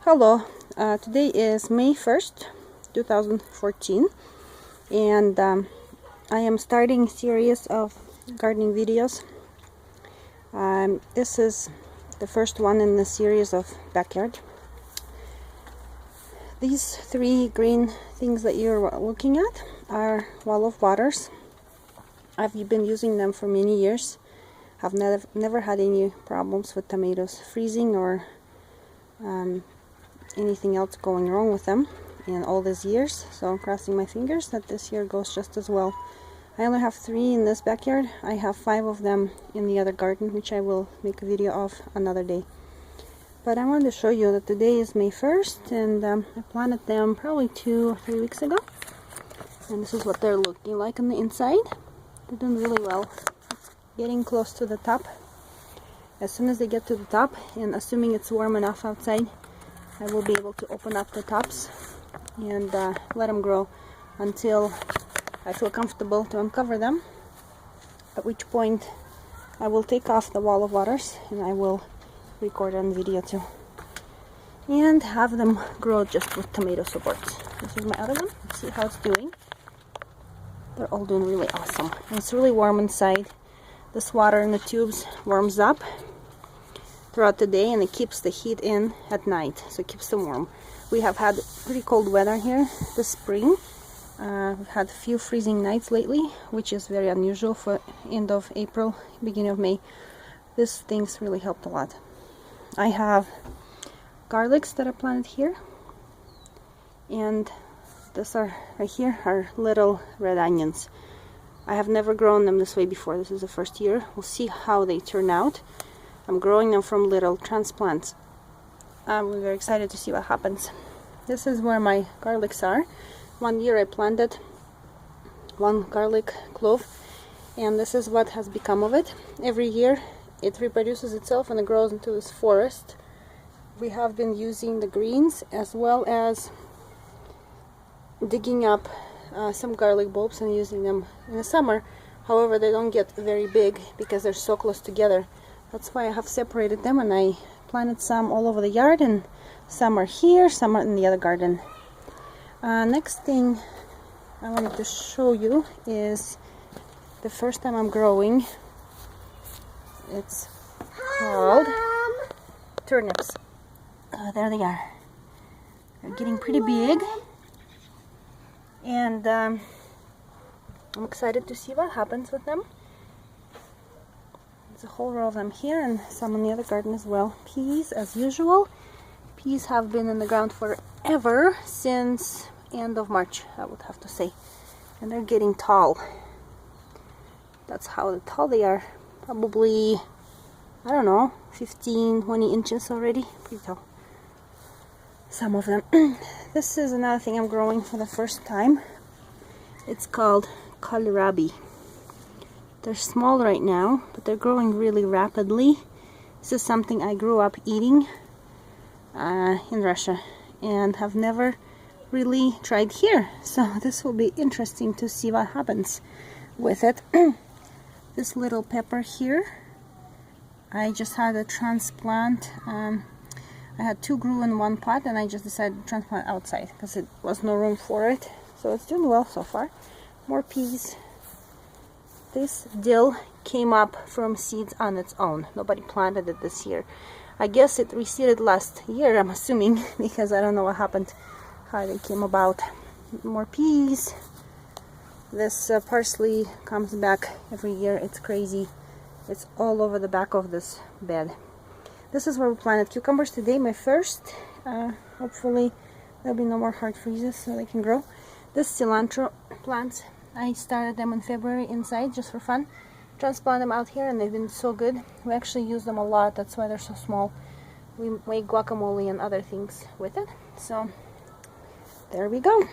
Hello, today is May 1st, 2014, and I am starting a series of gardening videos. This is the first one in the series of backyard. These three green things that you're looking at are wall of waters. I've been using them for many years. I've never had any problems with tomatoes freezing or anything else going wrong with them in all these years, so I'm crossing my fingers that this year goes just as well. I only have 3 in this backyard. I have 5 of them in the other garden, which I will make a video of another day. But I wanted to show you that today is May 1st, and I planted them probably 2 or 3 weeks ago, and this is what they're looking like on the inside. They're doing really well. It's getting close to the top. As soon as they get to the top, and assuming it's warm enough outside, I will be able to open up the tops and let them grow until I feel comfortable to uncover them, at which point I will take off the wall of waters and I will record on video too and have them grow just with tomato supports. This is my other one. Let's see how it's doing. They're all doing really awesome. And it's really warm inside. This water in the tubes warms up throughout the day, and it keeps the heat in at night, so it keeps them warm. We have had pretty cold weather here this spring. We've had a few freezing nights lately, which is very unusual for end of April, beginning of May. These things really helped a lot. I have garlics that are planted here, and these are right here are little red onions. I have never grown them this way before. This is the first year. We'll see how they turn out. I'm growing them from little transplants. I'm very excited to see what happens. This is where my garlics are. One year I planted 1 garlic clove, and this is what has become of it. Every year it reproduces itself and it grows into this forest. We have been using the greens as well as digging up some garlic bulbs and using them in the summer. However, they don't get very big because they're so close together. That's why I have separated them, and I planted some all over the yard, and some are here, some are in the other garden. Next thing I wanted to show you is the first time I'm growing. It's called turnips. There they are. They're getting pretty big, and I'm excited to see what happens with them. There's a whole row of them here and some in the other garden as well. Peas, as usual. Peas have been in the ground forever, since end of March, I would have to say. And they're getting tall. That's how tall they are. Probably, I don't know, 15, 20 inches already. Pretty tall. Some of them. This is another thing I'm growing for the first time. It's called kohlrabi. They're small right now, but they're growing really rapidly. This is something I grew up eating in Russia and have never really tried here. So this will be interesting to see what happens with it. This little pepper here, I just had a transplant. I had 2 grew in 1 pot, and I just decided to transplant outside because it was no room for it. So it's doing well so far. More peas. This dill came up from seeds on its own. Nobody planted it this year. I guess it reseeded last year, I'm assuming, because I don't know what happened, how they came about. More peas. This parsley comes back every year. It's crazy. It's all over the back of this bed. This is where we planted cucumbers today, my first. Hopefully there'll be no more hard freezes so they can grow. This cilantro plants, I started them in February inside just for fun. Transplant them out here, and they've been so good. We actually use them a lot. That's why they're so small. We make guacamole and other things with it. So there we go.